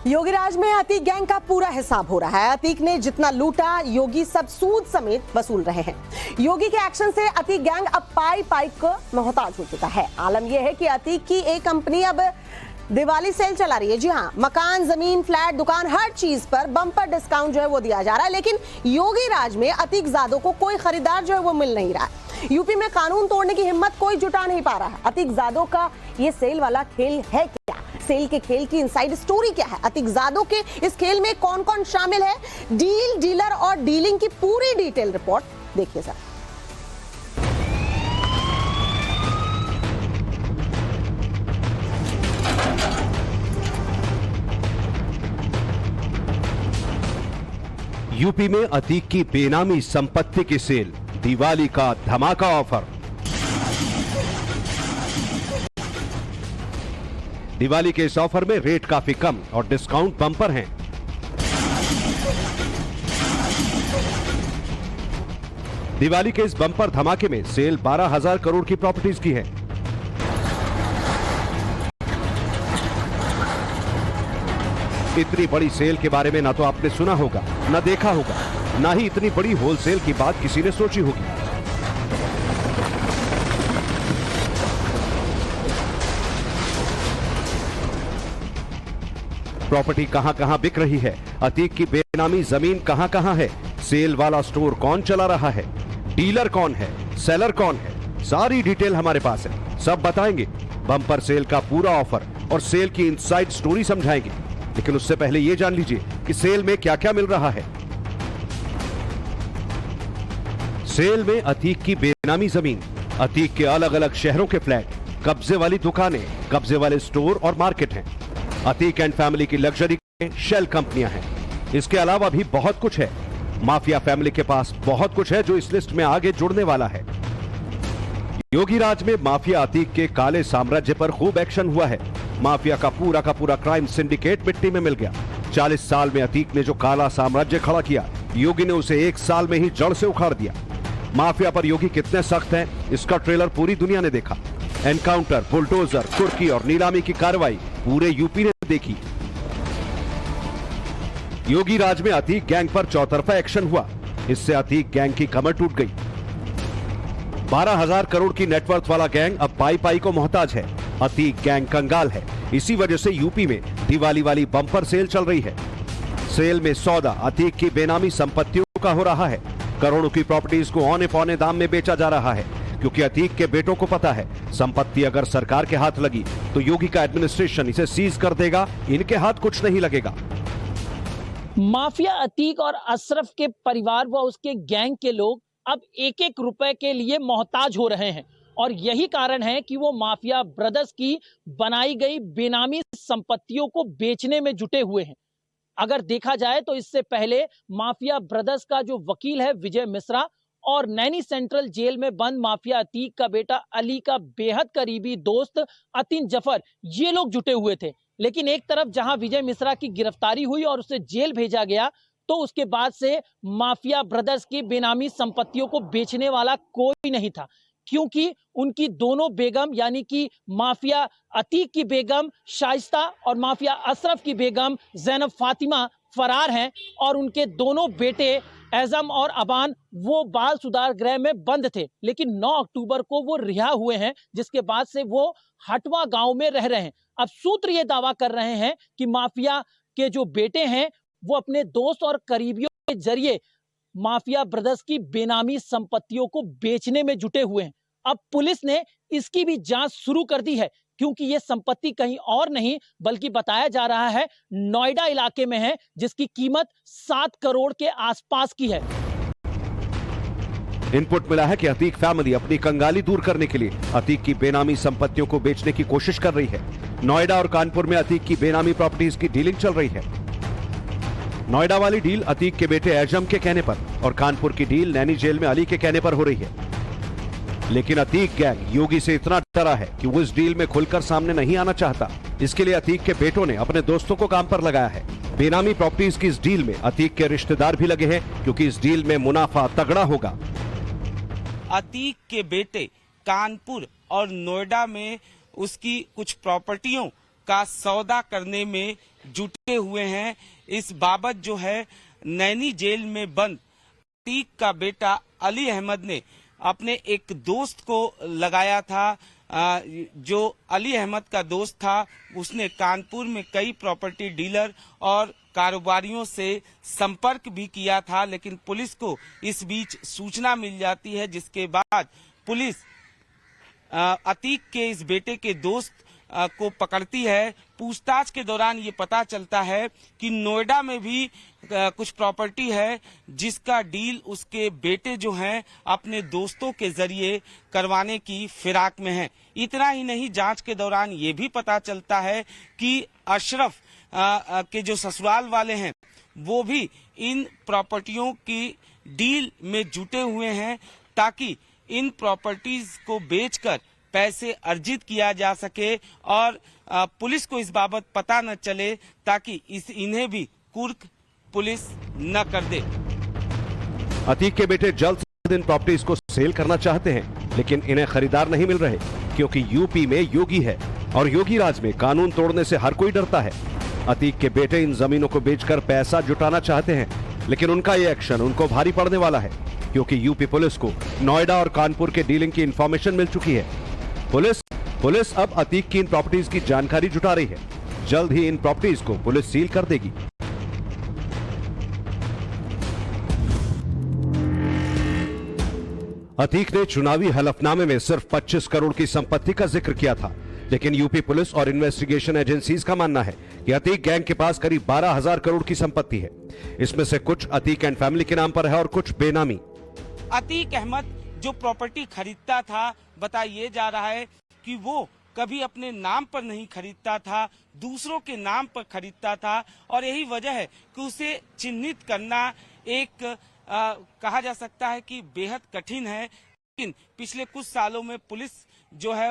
योगीराज में अतीक गैंग का पूरा हिसाब हो रहा है। अतीक ने जितना लूटा, योगी सब सूद समेत वसूल रहे हैं। योगी के एक्शन से अतीक गैंग अब पाई पाई को मोहताज हो चुका है। आलम यह है कि अतीक की एक कंपनी अब दिवाली सेल चला रही है। जी हाँ, मकान, जमीन, फ्लैट, दुकान, हर चीज पर बम्पर डिस्काउंट जो है वो दिया जा रहा है। लेकिन योगीराज में अतीक जादों को कोई खरीदार जो है वो मिल नहीं रहा है। यूपी में कानून तोड़ने की हिम्मत कोई जुटा नहीं पा रहा है। अतीक जादों का ये सेल वाला खेल है क्या? सेल के खेल की इनसाइड स्टोरी क्या है? अतीक जादों के इस खेल में कौन कौन शामिल है? डील, डीलर और डीलिंग की पूरी डिटेल रिपोर्ट देखिए सर। यूपी में अतीक की बेनामी संपत्ति की सेल, दिवाली का धमाका ऑफर। दिवाली के इस ऑफर में रेट काफी कम और डिस्काउंट बम्पर हैं। दिवाली के इस बम्पर धमाके में सेल 12,000 करोड़ की प्रॉपर्टीज की है। इतनी बड़ी सेल के बारे में ना तो आपने सुना होगा, ना देखा होगा, ना ही इतनी बड़ी होलसेल की बात किसी ने सोची होगी। प्रॉपर्टी कहां कहां बिक रही है, अतीक की बेनामी जमीन कहां कहां है, सेल वाला स्टोर कौन चला रहा है, डीलर कौन है, सेलर कौन है, सारी डिटेल हमारे पास है, सब बताएंगे। बम्पर सेल का पूरा ऑफर और सेल की इनसाइड स्टोरी समझाएंगे। लेकिन उससे पहले यह जान लीजिए कि सेल में क्या क्या मिल रहा है। सेल में अतीक की बेनामी जमीन, अतीक के अलग अलग शहरों के फ्लैट, कब्जे वाली दुकानें, कब्जे वाले स्टोर और मार्केट हैं। अतीक एंड फैमिली की लग्जरी शेल कंपनियां हैं। इसके अलावा भी बहुत कुछ है। माफिया फैमिली के पास बहुत कुछ है जो इस लिस्ट में आगे जुड़ने वाला है। योगीराज में माफिया अतीक के काले साम्राज्य पर खूब एक्शन हुआ है। माफिया का पूरा क्राइम सिंडिकेट मिट्टी में मिल गया। 40 साल में अतीक ने जो काला साम्राज्य खड़ा किया, योगी ने उसे 1 साल में ही जड़ से उखाड़ दिया। माफिया पर योगी कितने सख्त हैं, इसका ट्रेलर पूरी दुनिया ने देखा। एनकाउंटर, बुलडोजर, कुर्की और नीलामी की कार्रवाई पूरे यूपी ने देखी। योगीराज में अतीक गैंग पर चौतरफा एक्शन हुआ। इससे अतीक गैंग की कमर टूट गई। 12,000 करोड़ की नेटवर्थ वाला गैंग अब पाई पाई को मोहताज है। अतीक गैंग कंगाल है। इसी वजह से यूपी में दिवाली वाली बम्पर सेल चल रही है। सेल में सौदा अतीक की बेनामी संपत्तियों का हो रहा है। करोड़ों की प्रॉपर्टीज को औने पौने दाम में बेचा जा रहा है, क्योंकि अतीक के बेटों को पता है संपत्ति अगर सरकार के हाथ लगी तो योगी का एडमिनिस्ट्रेशन इसे सीज कर देगा, इनके हाथ कुछ नहीं लगेगा। माफिया अतीक और अशरफ के परिवार व उसके गैंग के लोग अब एक एक रुपए के लिए मोहताज हो रहे हैं और यही कारण है कि वो माफिया ब्रदर्स की बनाई गई बेनामी संपत्तियों को बेचने में जुटे हुए हैं। अगर देखा जाए तो इससे पहले माफिया ब्रदर्स का जो वकील है विजय मिश्रा और नैनी सेंट्रल जेल में बंद माफिया अतीक का बेटा अली का बेहद करीबी दोस्त अतीन जफर, ये लोग जुटे हुए थे। लेकिन एक तरफ जहां विजय मिश्रा की गिरफ्तारी हुई और उसे जेल भेजा गया, तो उसके बाद से माफिया ब्रदर्स की बेनामी संपत्तियों को बेचने वाला कोई नहीं था, क्योंकि उनकी दोनों बेगम यानी कि माफिया अतीक की बेगम शाइस्ता और माफिया अशरफ की बेगम जैनब फातिमा फरार हैं और उनके दोनों बेटे एजम और अबान वो बाल सुधार गृह में बंद थे। लेकिन 9 अक्टूबर को वो रिहा हुए हैं, जिसके बाद से वो हटवा गांव में रह रहे हैं। अब सूत्र ये दावा कर रहे हैं कि माफिया के जो बेटे हैं वो अपने दोस्त और करीबियों के जरिए माफिया ब्रदर्स की बेनामी संपत्तियों को बेचने में जुटे हुए हैं। अब पुलिस ने इसकी भी जांच शुरू कर दी है, क्योंकि ये संपत्ति कहीं और नहीं बल्कि बताया जा रहा है नोएडा इलाके में है, जिसकी कीमत 7 करोड़ के आसपास की है। इनपुट मिला है कि अतीक फैमिली अपनी कंगाली दूर करने के लिए अतीक की बेनामी संपत्तियों को बेचने की कोशिश कर रही है। नोएडा और कानपुर में अतीक की बेनामी प्रॉपर्टीज की डीलिंग चल रही है। नोएडा वाली डील अतीक के बेटे एजम के कहने पर और कानपुर की डील नैनी जेल में अली के कहने पर हो रही है। लेकिन अतीक गैंग योगी से इतना डरा है कि वो इस डील में खुलकर सामने नहीं आना चाहता। इसके लिए अतीक के बेटों ने अपने दोस्तों को काम पर लगाया है। बेनामी प्रॉपर्टीज की इस डील में अतीक के रिश्तेदार भी लगे हैं, क्योंकि इस डील में मुनाफा तगड़ा होगा। अतीक के बेटे कानपुर और नोएडा में उसकी कुछ प्रॉपर्टियों का सौदा करने में जुटे हुए हैं। इस बाबत जो है नैनी जेल में बंद अतीक का बेटा अली अहमद ने अपने एक दोस्त को लगाया था। जो अली अहमद का दोस्त था उसने कानपुर में कई प्रॉपर्टी डीलर और कारोबारियों से संपर्क भी किया था, लेकिन पुलिस को इस बीच सूचना मिल जाती है, जिसके बाद पुलिस अतीक के इस बेटे के दोस्त को पकड़ती है। पूछताछ के दौरान ये पता चलता है कि नोएडा में भी कुछ प्रॉपर्टी है जिसका डील उसके बेटे जो हैं अपने दोस्तों के जरिए करवाने की फिराक में है। इतना ही नहीं, जांच के दौरान ये भी पता चलता है कि अशरफ के जो ससुराल वाले हैं वो भी इन प्रॉपर्टियों की डील में जुटे हुए हैं ताकि इन प्रॉपर्टीज को बेचकर पैसे अर्जित किया जा सके और पुलिस को इस बाबत पता न चले ताकि इन्हें भी कुर्क पुलिस न कर दे। अतीक के बेटे जल्द से इन प्रॉपर्टीज को सेल करना चाहते हैं, लेकिन इन्हें खरीदार नहीं मिल रहे क्योंकि यूपी में योगी है और योगी राज में कानून तोड़ने से हर कोई डरता है। अतीक के बेटे इन जमीनों को बेचकर पैसा जुटाना चाहते हैं, लेकिन उनका ये एक्शन उनको भारी पड़ने वाला है क्योंकि यूपी पुलिस को नोएडा और कानपुर के डीलिंग की इंफॉर्मेशन मिल चुकी है। पुलिस अब अतीक की इन प्रॉपर्टीज की जानकारी जुटा रही है। जल्द ही इन प्रॉपर्टीज को पुलिस सील कर देगी। अतीक ने चुनावी हलफनामे में सिर्फ 25 करोड़ की संपत्ति का जिक्र किया था, लेकिन यूपी पुलिस और इन्वेस्टिगेशन एजेंसीज का मानना है कि अतीक गैंग के पास करीब 12,000 करोड़ की संपत्ति है। इसमें से कुछ अतीक एंड फैमिली के नाम पर है और कुछ बेनामी। अतीक अहमद जो प्रॉपर्टी खरीदता था, बताया जा रहा है कि वो कभी अपने नाम पर नहीं खरीदता था, दूसरों के नाम पर खरीदता था और यही वजह है कि उसे चिन्हित करना एक कहा जा सकता है कि बेहद कठिन है। लेकिन पिछले कुछ सालों में पुलिस जो है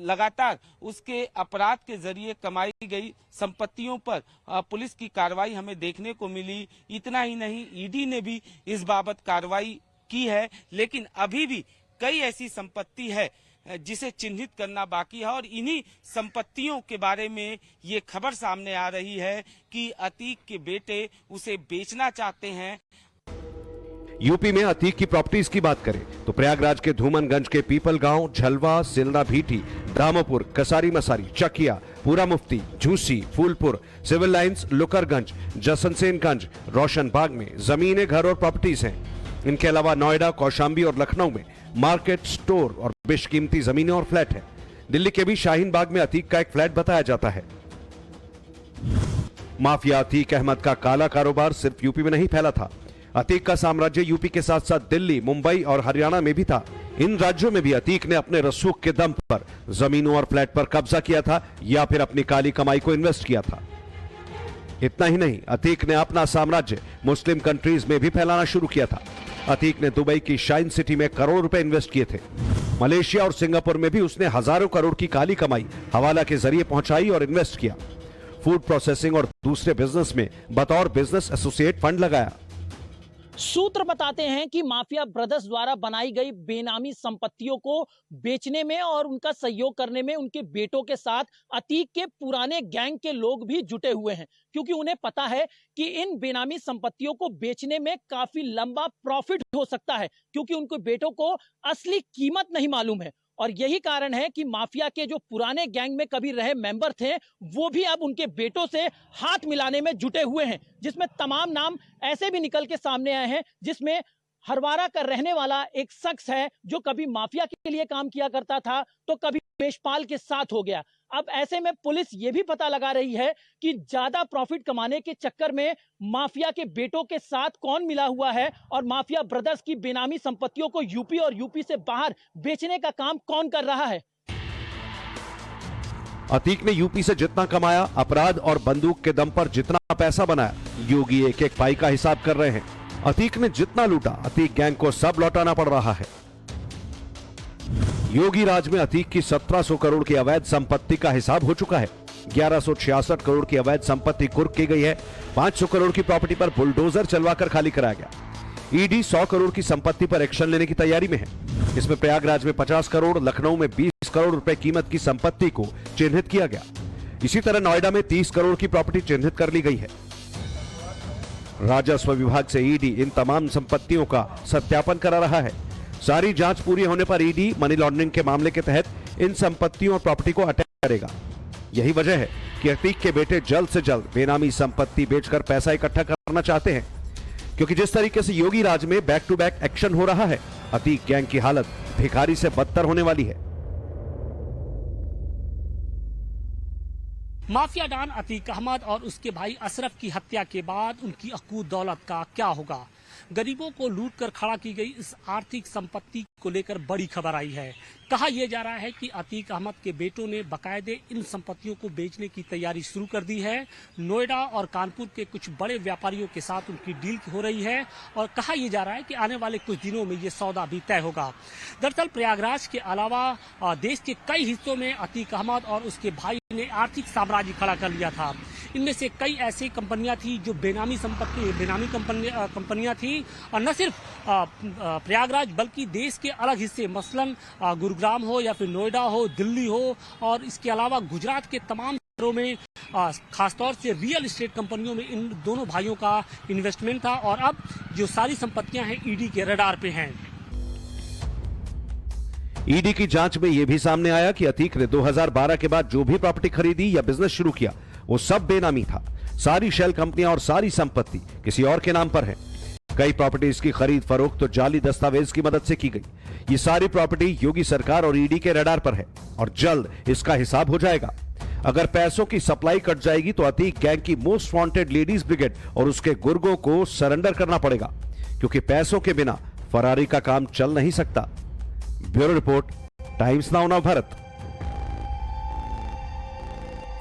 लगातार उसके अपराध के जरिए कमाई गई संपत्तियों पर पुलिस की कार्रवाई हमें देखने को मिली। इतना ही नहीं, ईडी ने भी इस बाबत कार्रवाई की है, लेकिन अभी भी कई ऐसी संपत्ति है जिसे चिन्हित करना बाकी है और इन्हीं संपत्तियों के बारे में ये खबर सामने आ रही है कि अतीक के बेटे उसे बेचना चाहते हैं। यूपी में अतीक की प्रॉपर्टीज की बात करें तो प्रयागराज के धूमनगंज के पीपल गांव, झलवा, सिलना भीटी, दामोपुर, कसारी मसारी, चकिया, पूरा मुफ्ती, झूसी, फूलपुर, सिविल लाइंस, लुकरगंज, जसनसेनगंज, रोशनबाग में जमीनें, घर और प्रॉपर्टीज हैं। इनके अलावा नोएडा, कौशाम्बी और लखनऊ में मार्केट, स्टोर और बेशकीमती जमीनें और फ्लैट है। दिल्ली के भी शाहीन बाग में अतीक का एक फ्लैट बताया जाता है। माफिया अतीक अहमद का काला कारोबार सिर्फ यूपी में नहीं फैला था। अतीक का साम्राज्य यूपी के साथ साथ दिल्ली, मुंबई और हरियाणा में भी था। इन राज्यों में भी अतीक ने अपने रसूख के दम पर जमीनों और फ्लैट पर कब्जा किया था या फिर अपनी काली कमाई को इन्वेस्ट किया था। इतना ही नहीं, अतीक ने अपना साम्राज्य मुस्लिम कंट्रीज में भी फैलाना शुरू किया था। अतीक ने दुबई की शाइन सिटी में करोड़ों रुपए इन्वेस्ट किए थे। मलेशिया और सिंगापुर में भी उसने हजारों करोड़ की काली कमाई हवाला के जरिए पहुंचाई और इन्वेस्ट किया। फूड प्रोसेसिंग और दूसरे बिजनेस में बतौर बिजनेस एसोसिएट फंड लगाया। सूत्र बताते हैं कि माफिया ब्रदर्स द्वारा बनाई गई बेनामी संपत्तियों को बेचने में और उनका सहयोग करने में उनके बेटों के साथ अतीक के पुराने गैंग के लोग भी जुटे हुए हैं, क्योंकि उन्हें पता है कि इन बेनामी संपत्तियों को बेचने में काफी लंबा प्रॉफिट हो सकता है, क्योंकि उनके बेटों को असली कीमत नहीं मालूम है। और यही कारण है कि माफिया के जो पुराने गैंग में कभी रहे मेंबर थे वो भी अब उनके बेटों से हाथ मिलाने में जुटे हुए हैं, जिसमें तमाम नाम ऐसे भी निकल के सामने आए हैं जिसमें हरवारा का रहने वाला एक शख्स है जो कभी माफिया के लिए काम किया करता था तो कभी पेशपाल के साथ हो गया। अब ऐसे में पुलिस ये भी पता लगा रही है कि ज्यादा प्रॉफिट कमाने के चक्कर में माफिया के बेटों के साथ कौन मिला हुआ है और माफिया ब्रदर्स की बेनामी संपत्तियों को यूपी और यूपी से बाहर बेचने का काम कौन कर रहा है। अतीक ने यूपी से जितना कमाया, अपराध और बंदूक के दम पर जितना पैसा बनाया, योगी एक एक पाई का हिसाब कर रहे हैं। अतीक ने जितना लूटा, अतीक गैंग को सब लौटाना पड़ रहा है। योगी राज में अतीक की 1700 करोड़ की अवैध संपत्ति का हिसाब हो चुका है। 1166 करोड़ की अवैध संपत्ति कुर्क की गई है। 500 करोड़ की प्रॉपर्टी पर बुलडोजर चलवाकर खाली कराया गया। ईडी 100 करोड़ की संपत्ति पर एक्शन लेने की तैयारी में है। इसमें प्रयागराज में 50 करोड़, लखनऊ में 20 करोड़ रुपए कीमत की संपत्ति को चिन्हित किया गया। इसी तरह नोएडा में 30 करोड़ की प्रॉपर्टी चिन्हित कर ली गई है। राजस्व विभाग से ईडी इन तमाम संपत्तियों का सत्यापन करा रहा है। सारी जांच पूरी होने पर ईडी मनी लॉन्ड्रिंग के मामले के तहत इन संपत्तियों और प्रॉपर्टी को अटैच करेगा। यही वजह है कि अतीक के बेटे जल्द से जल्द बेनामी संपत्ति बेचकर पैसा इकट्ठा करना चाहते हैं, क्योंकि जिस तरीके से योगी राज में बैक टू बैक एक्शन हो रहा है, अतीक गैंग की हालत भिखारी से बदतर होने वाली है। माफिया डॉन अतीक अहमद और उसके भाई अशरफ की हत्या के बाद उनकी अकूत दौलत का क्या होगा? गरीबों को लूट कर खड़ा की गई इस आर्थिक संपत्ति को लेकर बड़ी खबर आई है। कहा यह जा रहा है कि अतीक अहमद के बेटों ने बाकायदे इन संपत्तियों को बेचने की तैयारी शुरू कर दी है। नोएडा और कानपुर के कुछ बड़े व्यापारियों के साथ उनकी डील हो रही है और कहा यह जा रहा है कि आने वाले कुछ दिनों में ये सौदा भी तय होगा। दरअसल प्रयागराज के अलावा देश के कई हिस्सों में अतीक अहमद और उसके भाई ने आर्थिक साम्राज्य खड़ा कर लिया था। इनमें से कई ऐसी कंपनियां थी जो बेनामी कंपनियां थी, और न सिर्फ प्रयागराज बल्कि देश के अलग हिस्से मसलन गुरुग्राम हो या फिर नोएडा हो, दिल्ली हो, और इसके अलावा गुजरात के तमाम शहरों में खासतौर से रियल एस्टेट कंपनियों में इन दोनों भाइयों का इन्वेस्टमेंट था। और अब जो सारी संपत्तियां हैं ईडी के रडार पे हैं। ईडी की जांच में यह भी सामने आया कि अतीक ने 2012 के बाद जो भी प्रॉपर्टी खरीदी या बिजनेस शुरू किया वो सब बेनामी था। सारी शेल कंपनियां और सारी संपत्ति किसी और के नाम पर है। कई प्रॉपर्टीज की खरीद फरोख्त तो जाली दस्तावेज की मदद से की गई। ये सारी प्रॉपर्टी योगी सरकार और ईडी के रडार पर है और जल्द इसका हिसाब हो जाएगा। अगर पैसों की सप्लाई कट जाएगी तो अतीक गैंग की मोस्ट वांटेड लेडीज ब्रिगेड और उसके गुर्गों को सरेंडर करना पड़ेगा, क्योंकि पैसों के बिना फरारी का काम चल नहीं सकता। Bureau report, times now Bharat.